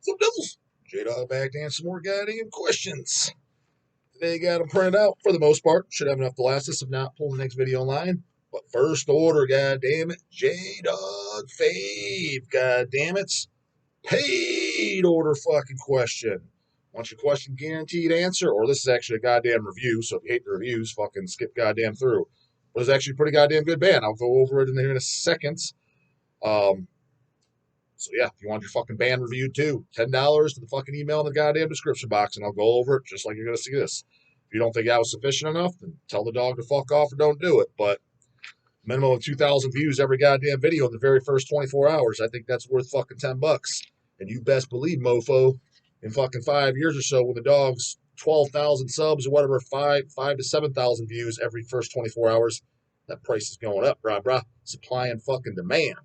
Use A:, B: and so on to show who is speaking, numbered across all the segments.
A: Some devils. J-Dog back to answer some more goddamn questions. Today got them printed out for the most part. Should have enough to last us if not pull the next video online. But first order, goddamn it. J-Dog fave, goddamn it. Paid order fucking question. Want your question guaranteed answer? Or this is actually a goddamn review, so if you hate the reviews, fucking skip goddamn through. But it's actually a pretty goddamn good band. I'll go over it in here in a second. Um, So yeah, if you want your fucking band reviewed too, $10 to the fucking email in the goddamn description box, and I'll go over it just like you're gonna see this. If you don't think that was sufficient enough, then tell the dog to fuck off or don't do it. But minimum of 2,000 views every goddamn video in the very first 24 hours. I think that's worth fucking $10. And you best believe, mofo, in fucking 5 years or so, when the dog's 12,000 subs or whatever, five to 7,000 views every first 24 hours, that price is going up, brah. Supply and fucking demand.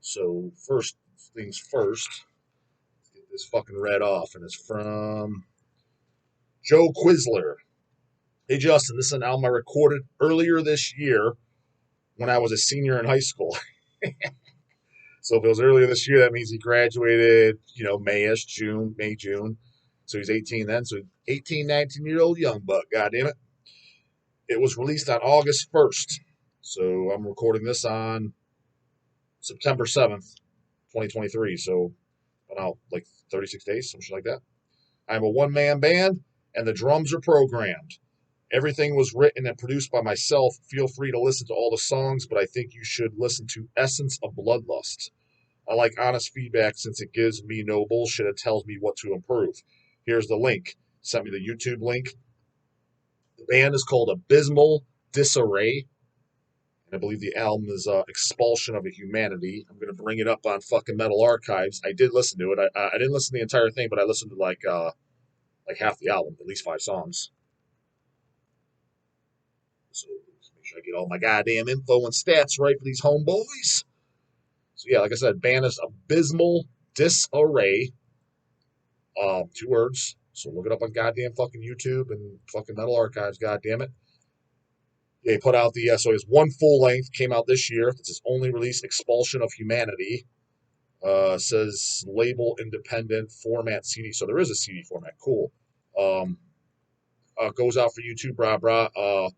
A: So first things first, let's get this fucking read off, and it's from Joe Quizler. Hey Justin, this is an album I recorded earlier this year when I was a senior in high school. So if it was earlier this year, that means he graduated, May-ish, May, June. So he's 18 then. So 18, 19-year-old young buck, goddamn it. It was released on August 1st. So I'm recording this on September 7th, 2023. So about like 36 days, something like that. I'm a one-man band, and the drums are programmed. Everything was written and produced by myself. Feel free to listen to all the songs, but I think you should listen to Essence of Bloodlust. I like honest feedback since it gives me no bullshit. It tells me what to improve. Here's the link. Sent me the YouTube link. The band is called Abysmal Disarray. And I believe the album is Expulsion of a Humanity. I'm going to bring it up on fucking Metal Archives. I did listen to it. I didn't listen to the entire thing, but I listened to like half the album, at least 5 songs. So make sure I get all my goddamn info and stats right for these homeboys. So yeah, like I said, band is Abysmal Disarray. 2 words. So look it up on goddamn fucking YouTube and fucking Metal Archives, goddamn it. Yeah, he put out so his one full length came out this year. It's his only release, Expulsion of Humanity. Says label independent format CD. So there is a CD format. Cool. Goes out for YouTube, brah.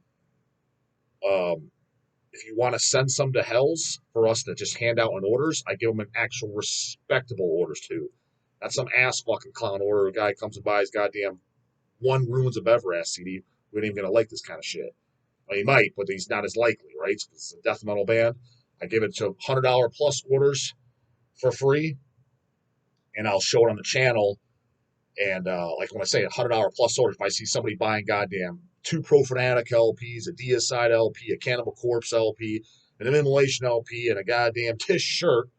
A: If you want to send some to Hells for us to just hand out in orders, I give them an actual respectable orders too. That's some ass fucking clown order. A guy comes and buys goddamn one Ruins of Ever ass CD. We ain't even gonna like this kind of shit. Well, he might, but he's not as likely, right? It's a death metal band. I give it to $100 plus orders for free, and I'll show it on the channel. And like when I say $100 plus orders, if I see somebody buying goddamn 2 Profanatic LPs, a Deicide LP, a Cannibal Corpse LP, an Immolation LP, and a goddamn Tish shirt,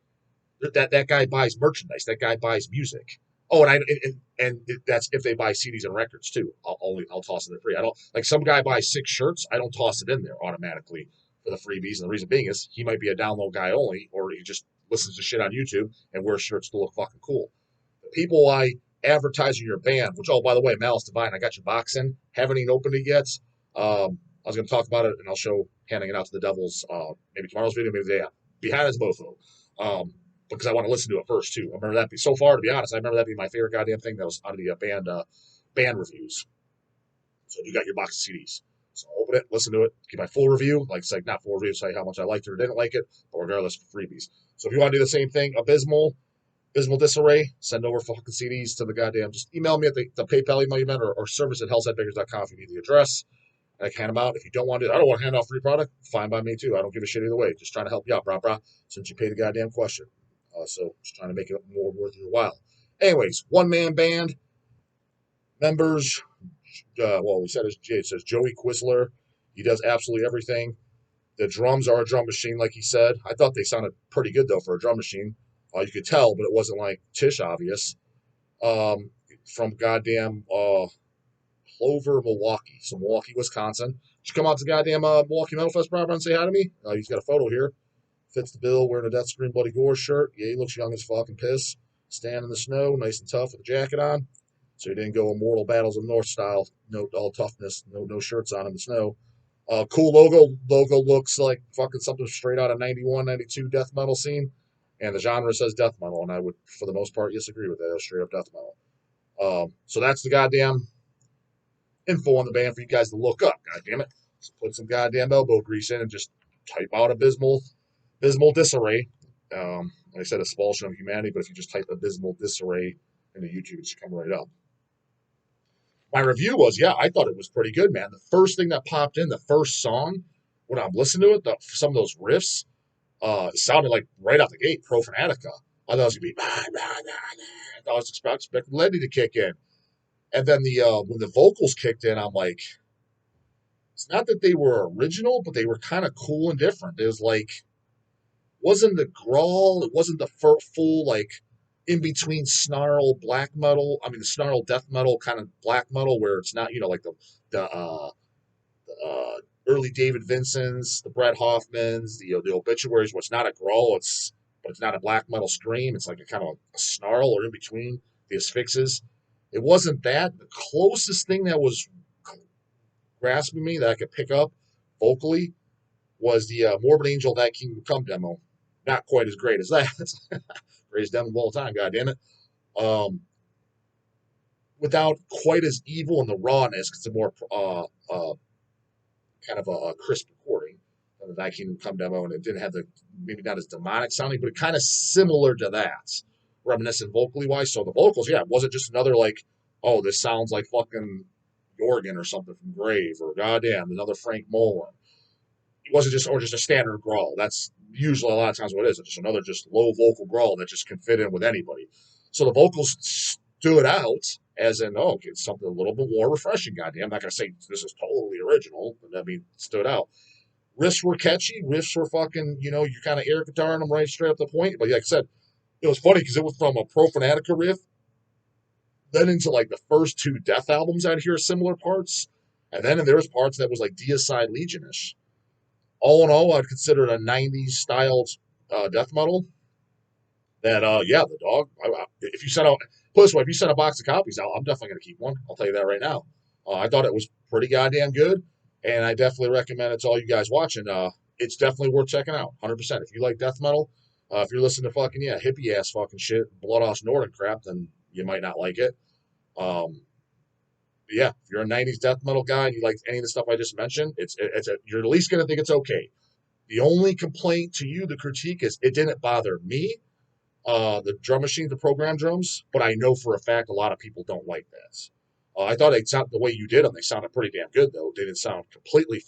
A: that guy buys merchandise. That guy buys music. Oh, and that's if they buy CDs and records too. I'll toss it in free. I don't like some guy buys 6 shirts. I don't toss it in there automatically for the freebies. And the reason being is he might be a download guy only, or he just listens to shit on YouTube and wears shirts to look fucking cool. The people I advertising your band, which, oh, by the way, Malice Divine, I got your box in. Haven't even opened it yet. I was going to talk about it, and I'll show handing it out to the Devils maybe tomorrow's video, maybe the day after. Behind us both, though. Because I want to listen to it first, too. I remember that so far, to be honest, I remember that being my favorite goddamn thing that was out of the band reviews. So you got your box of CDs. So open it, listen to it, give my full review. Like, it's like not full review, say how much I liked it or didn't like it, but regardless, freebies. So if you want to do the same thing, Abysmal Disarray, send over fucking CDs to the goddamn. Just email me at the PayPal email you meant or service at hellsheadbakers.com if you need the address. And I can hand them out. If you don't want to, I don't want to hand out free product. Fine by me too. I don't give a shit either way. Just trying to help you out, brah. Since you paid the goddamn question, so just trying to make it more worth your while. Anyways, one man band members. We said it says Joey Quizler. He does absolutely everything. The drums are a drum machine, like he said. I thought they sounded pretty good though for a drum machine. You could tell, but it wasn't like Tish obvious. From goddamn Clover, Milwaukee. So Milwaukee, Wisconsin. Should come out to goddamn Milwaukee Metal Fest, brother, and say hi to me. He's got a photo here. Fits the bill, wearing a Death Scream Bloody Gore shirt. Yeah, he looks young as fucking piss. Standing in the snow, nice and tough with a jacket on. So he didn't go Immortal Battles of the North style. No, all toughness. No shirts on in the snow. Cool logo. Logo looks like fucking something straight out of 91, 92 death metal scene. and the genre says death metal, and I would, for the most part, disagree with that. It's straight up death metal. So that's the goddamn info on the band for you guys to look up. God damn it. So put some goddamn elbow grease in and just type out Abysmal Disarray. Like I said, Expulsion of Humanity, but if you just type Abysmal Disarray into YouTube, it should come right up. My review was, yeah, I thought it was pretty good, man. The first thing that popped in, the first song, when I'm listening to it, some of those riffs, it sounded like right out the gate, Profanatica. I thought it was going to be, I thought I was expecting Letty to kick in. And then when the vocals kicked in, I'm like, it's not that they were original, but they were kind of cool and different. It was like, wasn't the growl, it wasn't the full, like, in between snarl black metal, I mean, the snarl death metal kind of black metal where it's not, like the early David Vincent's, the Brett Hoffmans, the obituaries, where it's not a growl, but it's not a black metal scream. It's like a kind of a snarl or in between the asphyxes. It wasn't that. The closest thing that was grasping me that I could pick up vocally was the Morbid Angel That Kingdom Come demo. Not quite as great as that. Greatest demo of all time, god damn it. Without quite as evil in the rawness, because it's a more kind of a crisp recording of the Thy Kingdom Come demo, and it didn't have maybe not as demonic sounding, but kind of similar to that, reminiscent vocally wise. So the vocals, yeah, it wasn't just another like, oh, this sounds like fucking Jorgen or something from Grave, or goddamn, another Frank Molan. It wasn't just a standard growl. That's usually a lot of times what it is. It's just another low vocal growl that just can fit in with anybody. So the vocals stood out as in, oh, okay, it's something a little bit more refreshing. Goddamn, I'm not gonna say this is totally original, but I mean, stood out. Riffs were catchy. Riffs were fucking, you kind of air guitaring them right straight up the point. But like I said, it was funny because it was from a Profanatica riff, then into like the first two Death albums, I'd hear similar parts, and then there was parts that was like Deicide Legionish. All in all, I'd consider it a '90s styled death metal. That yeah, the Dawg. If you sent out, put this way, if you sent a box of copies out, I'm definitely gonna keep one. I'll tell you that right now. I thought it was pretty goddamn good, and I definitely recommend it to all you guys watching. It's definitely worth checking out, 100%. If you like death metal, if you're listening to fucking hippie ass fucking shit, blood off Nordic crap, then you might not like it. Yeah, if you're a '90s death metal guy and you like any of the stuff I just mentioned, you're at least gonna think it's okay. The only complaint to you, the critique, is it didn't bother me. The drum machine, the program drums, but I know for a fact a lot of people don't like that. I thought they sound the way you did them. They sounded pretty damn good though. They didn't sound completely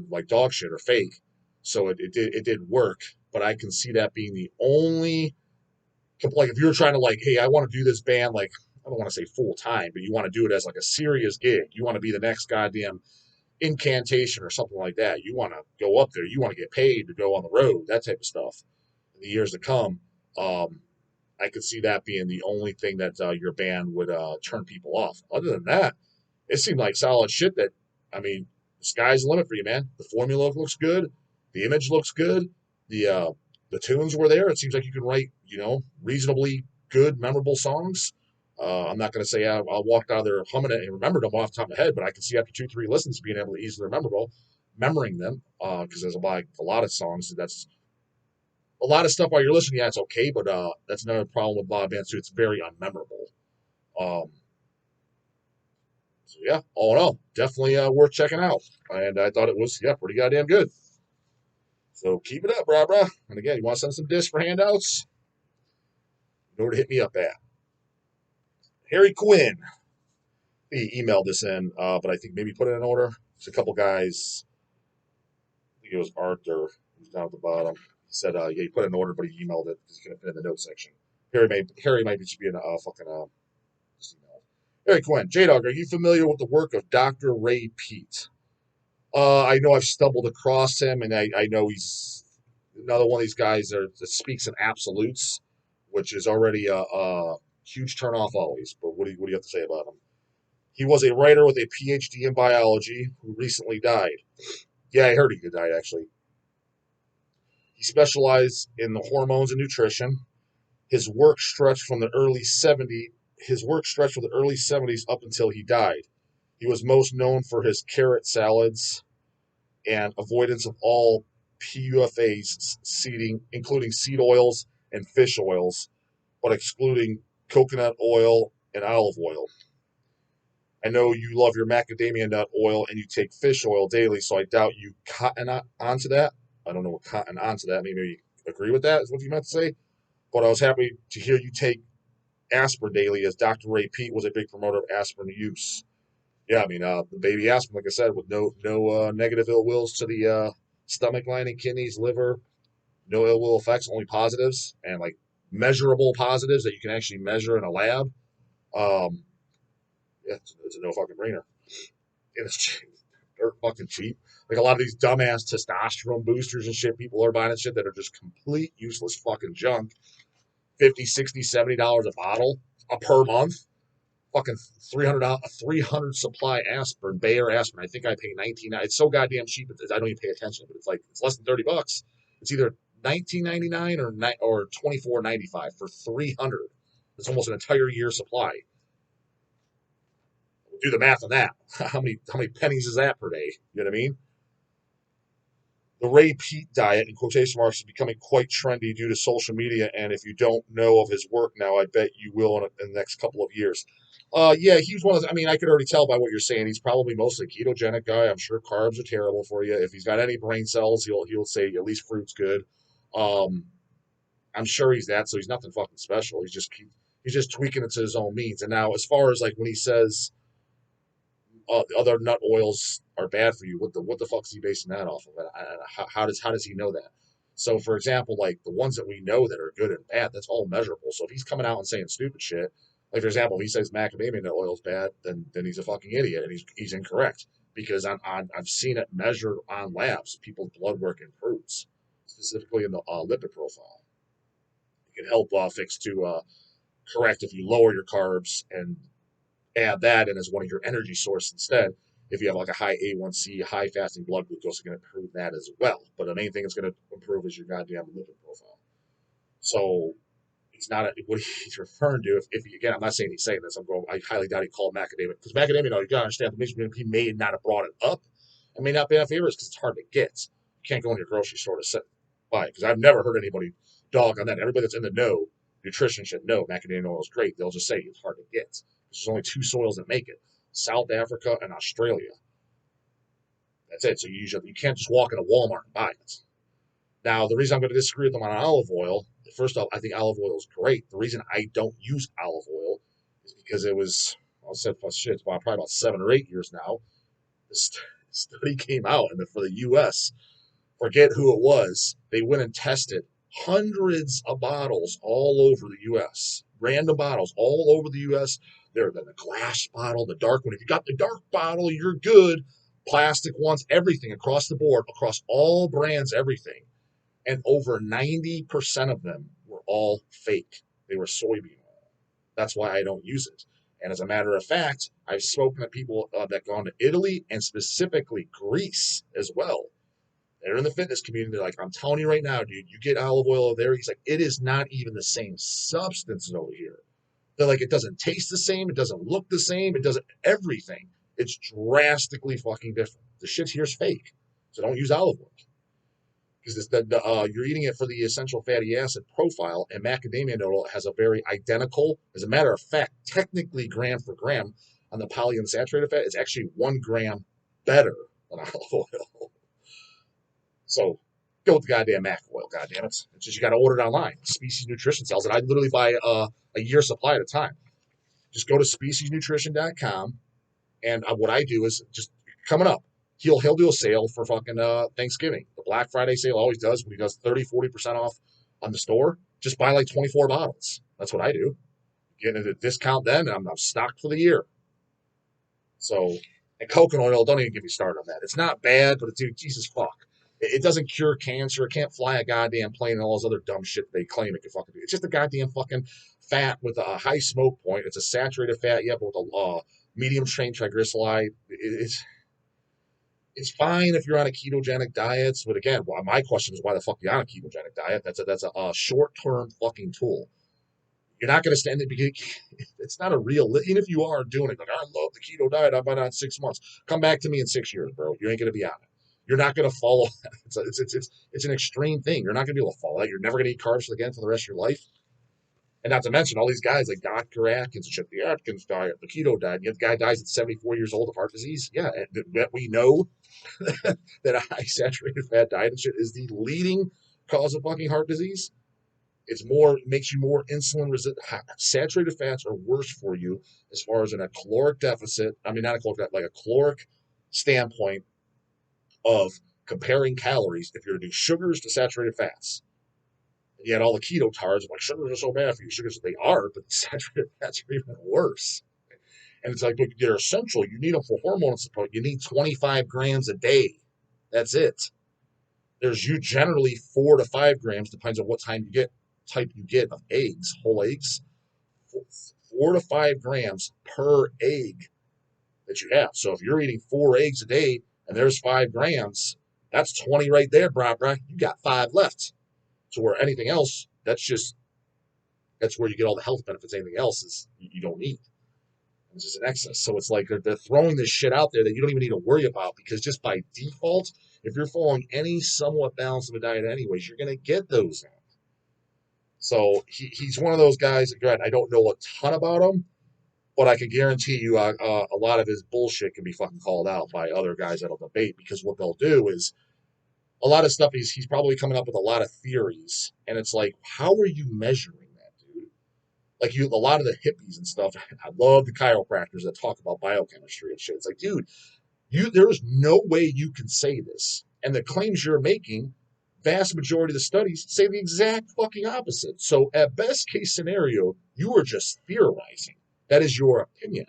A: like dog shit or fake. So it did work. But I can see that being the only, like if you're trying to like, hey, I want to do this band like, I don't want to say full time, but you want to do it as like a serious gig. You want to be the next goddamn Incantation or something like that. You want to go up there. You want to get paid to go on the road. That type of stuff. In the years to come, I could see that being the only thing that your band would turn people off. Other than that, it seemed like solid shit. That I mean, the sky's the limit for you, man. The formula looks good. The image looks good. The tunes were there. It seems like you can write, reasonably good, memorable songs. I'm not going to say I'll walk out of there humming it and remembered them off the top of my head, but I can see after 2-3 listens being able to easily remembering them, because there's a lot of songs that's a lot of stuff while you're listening. Yeah, it's okay, but that's another problem with a lot of bands too. It's very unmemorable. So yeah, all in all, definitely worth checking out, and I thought it was pretty goddamn good. So keep it up, brah. And again, you want to send some discs for handouts? You know where to hit me up at. Harry Quinn. He emailed this in, but I think maybe put it in order. There's a couple guys. I think it was Arthur, who's down at the bottom. He said, yeah, he put it in order, but he emailed it because he couldn't fit in the notes section. Harry might just be in a fucking email. Harry Quinn. J-Dog, are you familiar with the work of Dr. Ray Pete? I know I've stumbled across him, and I know he's another one of these guys that speaks in absolutes, which is already a huge turnoff always. But what do you have to say about him? He was a writer with a PhD in biology who recently died. Yeah, I heard he died, actually. He specialized in the hormones and nutrition. His work stretched from the early 70s up until he died. He was most known for his carrot salads and avoidance of all PUFAs seeding, including seed oils and fish oils, but excluding coconut oil and olive oil. I know you love your macadamia nut oil and you take fish oil daily, so I doubt you cotton onto that. I don't know what cotton onto that. Maybe you agree with that, is what you meant to say. But I was happy to hear you take aspirin daily, as Dr. Ray Pete was a big promoter of aspirin use. Yeah, I mean, the baby aspirin, like I said, with no negative ill wills to the stomach lining, kidneys, liver, no ill will effects, only positives, and like measurable positives that you can actually measure in a lab. Um, yeah, it's a no fucking brainer. And it's cheap. They're fucking cheap. Like a lot of these dumbass testosterone boosters and shit, people are buying and shit that are just complete useless fucking junk. 50, 60, $70 a bottle per month. Fucking $300, 300 supply aspirin, Bayer aspirin. I think I pay 19. It's so goddamn cheap. I don't even pay attention, but it's like it's less than $30. It's either 19.99 or 24.95 for 300. It's almost an entire year supply. Do the math on that. How many pennies is that per day? You know what I mean? The Ray Pete diet, in quotation marks, is becoming quite trendy due to social media, and if you don't know of his work now, I bet you will in the next couple of years. Yeah, he was one of I mean, I could already tell by what you're saying. He's probably mostly a ketogenic guy. I'm sure carbs are terrible for you. If he's got any brain cells, he'll say at least fruit's good. Um, I'm sure he's that, so he's nothing fucking special. He's just tweaking it to his own means. And now, as far as like when he says other nut oils are bad for you. What the fuck is he basing that off of? How does he know that? So, for example, like the ones that we know that are good and bad, that's all measurable. So if he's coming out and saying stupid shit, like for example, if he says macadamia nut oil is bad, then he's a fucking idiot and he's incorrect because I've seen it measured on labs. People's blood work improves, specifically in the lipid profile. It can help fix to correct if you lower your carbs and add that in as one of your energy sources instead. If you have like a high A1C, high fasting blood glucose, it's going to improve that as well. But the main thing it's going to improve is your goddamn lipid profile. So it's not what he's referring to. If again, I'm not saying he's saying this. I highly doubt he called macadamia because macadamia. You got to understand the reason he may not have brought it up. It may not be enough favors because it's hard to get. You can't go in your grocery store to buy it because I've never heard anybody dog on that. Everybody that's in the know nutrition should know macadamia oil is great. They'll just say it's hard to get. There's only two soils that make it: South Africa and Australia. That's it. So you can't just walk into Walmart and buy it. Now, the reason I'm going to disagree with them on olive oil, first off, I think olive oil is great. The reason I don't use olive oil is because it was, I said, shit, probably about 7 or 8 years now. This study came out, and for the U.S., forget who it was, they went and tested hundreds of bottles all over the U.S. Random bottles all over the U.S. There, the glass bottle, the dark one. If you got the dark bottle, you're good. Plastic ones, everything across the board, across all brands, everything. And over 90% of them were all fake. They were soybean oil. That's why I don't use it. And as a matter of fact, I've spoken to people that gone to Italy and specifically Greece as well. They're in the fitness community. They're like, I'm telling you right now, dude, you get olive oil over there. He's like, it is not even the same substance over here. They're like, it doesn't taste the same. It doesn't look the same. It doesn't everything. It's drastically fucking different. The shit here's fake. So don't use olive oil. Because you're eating it for the essential fatty acid profile, and macadamia nut oil has a very identical, as a matter of fact, technically gram for gram on the polyunsaturated fat, it's actually 1 gram better than olive oil. So go with the goddamn mac oil, goddamn it. It's just you got to order it online. Species Nutrition sells it. I literally buy a year supply at a time. Just go to speciesnutrition.com, and what I do is just coming up. He'll do a sale for fucking Thanksgiving. The Black Friday sale always does when he does 30-40% off on the store. Just buy like 24 bottles. That's what I do. Getting a discount then, and I'm stocked for the year. So, and coconut oil, don't even get me started on that. It's not bad, but dude, Jesus fuck. It doesn't cure cancer. It can't fly a goddamn plane and all this other dumb shit they claim it can fucking do. It's just a goddamn fucking fat with a high smoke point. It's a saturated fat, yeah, but with a medium chain triglyceride. It's fine if you're on a ketogenic diet, but again, my question is why the fuck are you on a ketogenic diet? That's a short-term fucking tool. You're not going to stand it. It's not a real. Even if you are doing it, like I love the keto diet, I've been on 6 months. Come back to me in 6 years, bro. You ain't going to be on it You're not going to follow that. It's an extreme thing. You're not going to be able to follow that. You're never going to eat carbs again for the rest of your life. And not to mention all these guys like Dr. Atkins and shit, the Atkins diet, the keto diet. Yet the guy dies at 74 years old of heart disease. Yeah, and we know that a high saturated fat diet and shit is the leading cause of fucking heart disease. It's more, makes you more insulin resistant. Saturated fats are worse for you as far as in a caloric deficit. I mean, not a caloric, like a caloric standpoint of comparing calories. If you're to do sugars to saturated fats, and yet all the keto tards are like sugars are so bad for you. Sugars, they are, but the saturated fats are even worse. And it's like, look, they're essential. You need them for hormone support. You need 25 grams a day. That's it. There's you generally 4 to 5 grams, depends on what type you get of eggs, whole eggs. 4 to 5 grams per egg that you have. So if you're eating 4 eggs a day and there's 5 grams, that's 20 right there, brah. You got 5 left. So where anything else, that's where you get all the health benefits. Anything else is you don't need. It's just an excess. So it's like they're throwing this shit out there that you don't even need to worry about because just by default, if you're following any somewhat balanced of a diet anyways, you're going to get those in. So he's one of those guys. Again, I don't know a ton about him, but I can guarantee you a lot of his bullshit can be fucking called out by other guys that'll debate because what they'll do is a lot of stuff he's probably coming up with a lot of theories, and it's like, how are you measuring that, dude? Like a lot of the hippies and stuff. I love the chiropractors that talk about biochemistry and shit. It's like, dude, there is no way you can say this, and the claims you're making, vast majority of the studies say the exact fucking opposite. So at best case scenario, you are just theorizing. That is your opinion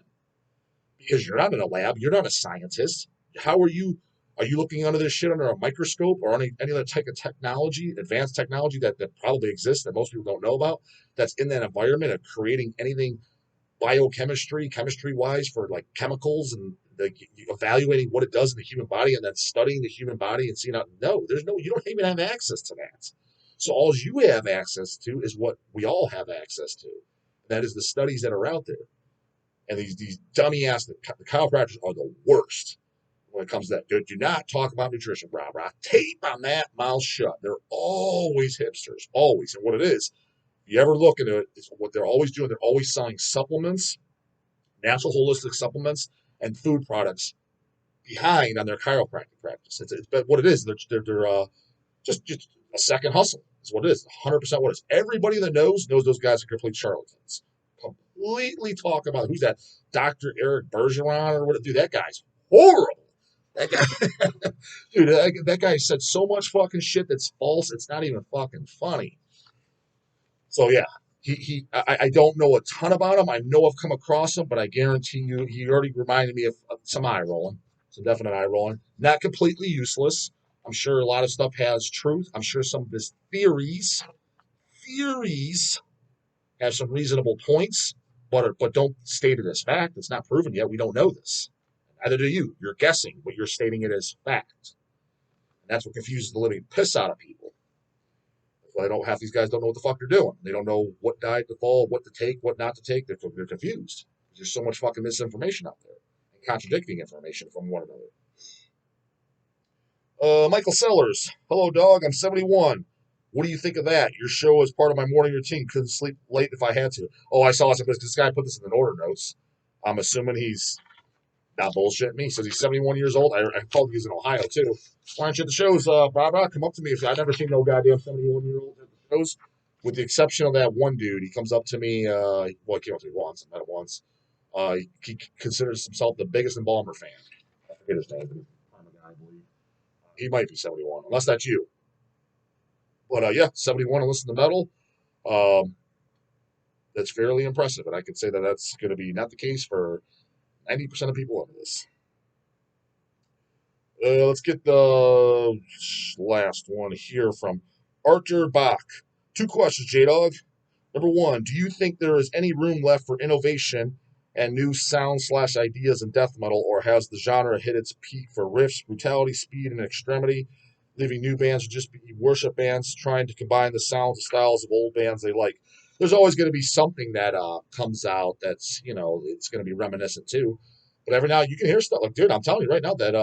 A: because you're not in a lab. You're not a scientist. How are you? Are you looking under this shit under a microscope or any other type of technology, advanced technology that probably exists that most people don't know about, that's in that environment of creating anything chemistry-wise for like chemicals and evaluating what it does in the human body and then studying the human body and seeing out? No, you don't even have access to that. So all you have access to is what we all have access to. That is the studies that are out there. And these dummy ass, the chiropractors are the worst when it comes to that. Do not talk about nutrition, brah. Tape on that, mouth shut. They're always hipsters, always. And what it is, if you ever look into it, it's what they're always doing. They're always selling supplements, natural holistic supplements, and food products behind on their chiropractic practice. But what it is, they're just a second hustle. That's what it is. 100% what it is. Everybody that knows those guys are complete charlatans. Completely talk about who's that Dr. Eric Bergeron or what? Dude, that guy's horrible. That guy, dude, that guy said so much fucking shit that's false. It's not even fucking funny. So yeah, I don't know a ton about him. I know I've come across him, but I guarantee you, he already reminded me of some eye rolling, some definite eye rolling. Not completely useless. I'm sure a lot of stuff has truth. I'm sure some of his theories have some reasonable points, but don't state it as fact. It's not proven yet. We don't know this. Neither do you. You're guessing, but you're stating it as fact. And that's what confuses the living piss out of people. That's why half these guys don't know what the fuck they're doing. They don't know what diet to follow, what to take, what not to take. They're confused. There's so much fucking misinformation out there and contradicting information from one another. Michael Sellers. Hello, Dawg. I'm 71. What do you think of that? Your show is part of my morning routine. Couldn't sleep late if I had to. Oh, I saw something. This guy put this in the order notes. I'm assuming he's not bullshitting me. He says he's 71 years old. I called him. He's in Ohio, too. Why aren't you at the shows, Barbara? Come up to me. I've never seen no goddamn 71-year-old at the shows, with the exception of that one dude. He comes up to me. He came up to me once. I met him once. He considers himself the biggest embalmer fan. I forget his name. I'm a guy, I believe. He might be 71, unless that's you. But yeah, 71 and listen to metal. That's fairly impressive. And I can say that that's going to be not the case for 90% of people into this. Let's get the last one here from Arthur Bach. 2 questions, J-Dog. Number 1, do you think there is any room left for innovation and new sound/ideas in death metal, or has the genre hit its peak for riffs, brutality, speed, and extremity, leaving new bands to just be worship bands trying to combine the sounds and styles of old bands they like? There's always going to be something that comes out that's, it's going to be reminiscent too. But every now you can hear stuff like, dude, I'm telling you right now that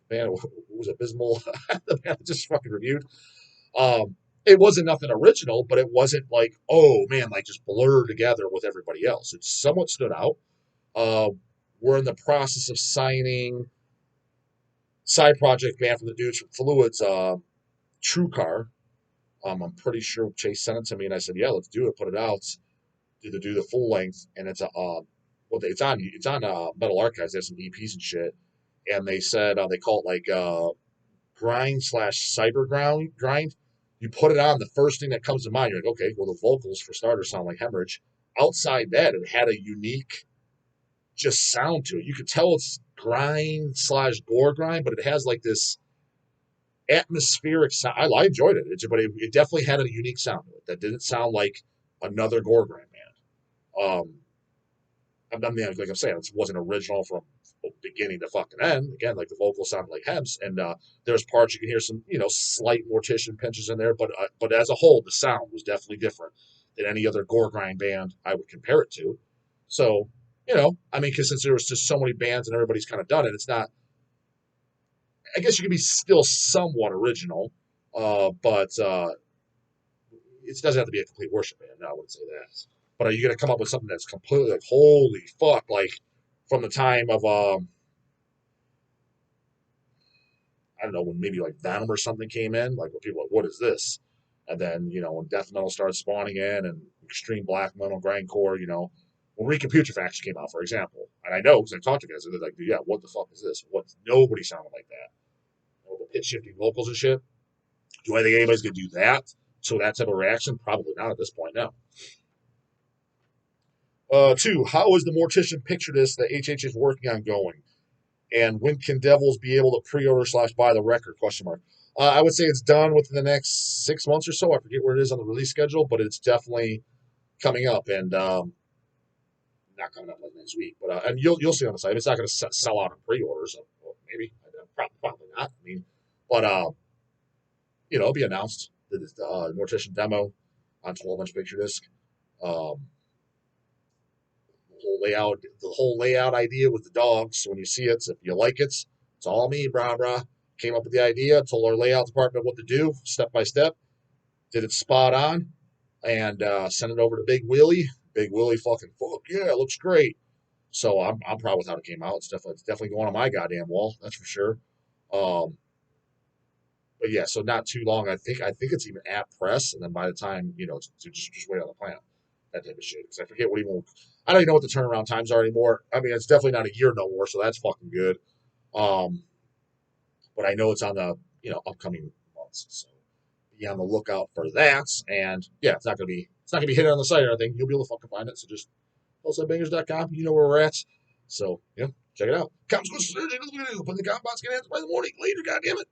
A: band, what was it, Abysmal, the band I just fucking reviewed. It wasn't nothing original, but it wasn't like, oh man, like just blurred together with everybody else. It somewhat stood out. Uh, we're in the process of signing side project band from the dudes from Fluids, True Car. I'm pretty sure Chase sent it to me, and I said, "Yeah, let's do it. Put it out. Do the full length." And it's a well, it's on Metal Archives. They have some EPs and shit, and they said they call it like grind slash cyber grind. You put it on, the first thing that comes to mind, you're like, okay, well, the vocals for starters sound like Hemorrhage. Outside that, it had a unique just sound to it. You could tell it's grind slash gore grind, but it has like this atmospheric sound. I enjoyed it, but it definitely had a unique sound to it that didn't sound like another gore grind band. I mean, like I'm saying, it wasn't original from beginning to fucking end. Again, like the vocals sounded like Hems, and there's parts you can hear some, slight mortician pinches in there, but as a whole, the sound was definitely different than any other gore grind band I would compare it to. So, I mean, because since there was just so many bands and everybody's kind of done it, it's not. I guess you can be still somewhat original, but it doesn't have to be a complete worship band. No, I wouldn't say that. But are you going to come up with something that's completely like, holy fuck, like from the time of I don't know, when maybe like Venom or something came in, like when people are like, what is this? And then, when death metal started spawning in and extreme black metal, grindcore, when Recon Putrefaction came out, for example. And I know because I talked to guys and they're like, yeah, what the fuck is this? Nobody sounded like that. The pitch shifting vocals and shit. Do I think anybody's gonna do that? So that type of reaction? Probably not at this point now. Two, how is the Mortician Picture Disc that HH is working on going? And when can Devils be able to pre-order / buy the record? Question mark. I would say it's done within the next 6 months or so. I forget where it is on the release schedule, but it's definitely coming up, and not coming up like next week. But and you'll see on the site. It's not going to sell out on pre-orders. Well, maybe, probably not. I mean, but it'll be announced. The Mortician demo on 12-inch picture disc. The whole layout idea with the dogs. So when you see it, if you like it, it's all me, brah. Came up with the idea, told our layout department what to do, step by step, did it spot on, and sent it over to Big Willie. Big Willie fucking, fuck yeah, it looks great. So I'm proud with how it came out. It's definitely going on my goddamn wall, that's for sure. But yeah, so not too long. I think it's even at press, and then by the time it's just wait on the plant, that type of shit. Because I forget I don't even know what the turnaround times are anymore. I mean, it's definitely not a year no more, so that's fucking good. But I know it's on the upcoming months, so be on the lookout for that. And yeah, it's not gonna be hidden on the site or anything. You'll be able to fucking find it. So just hillsidebangers.com. You know where we're at. So check it out. Cops go surging. Put the compounds get answered by the morning. Later, goddammit.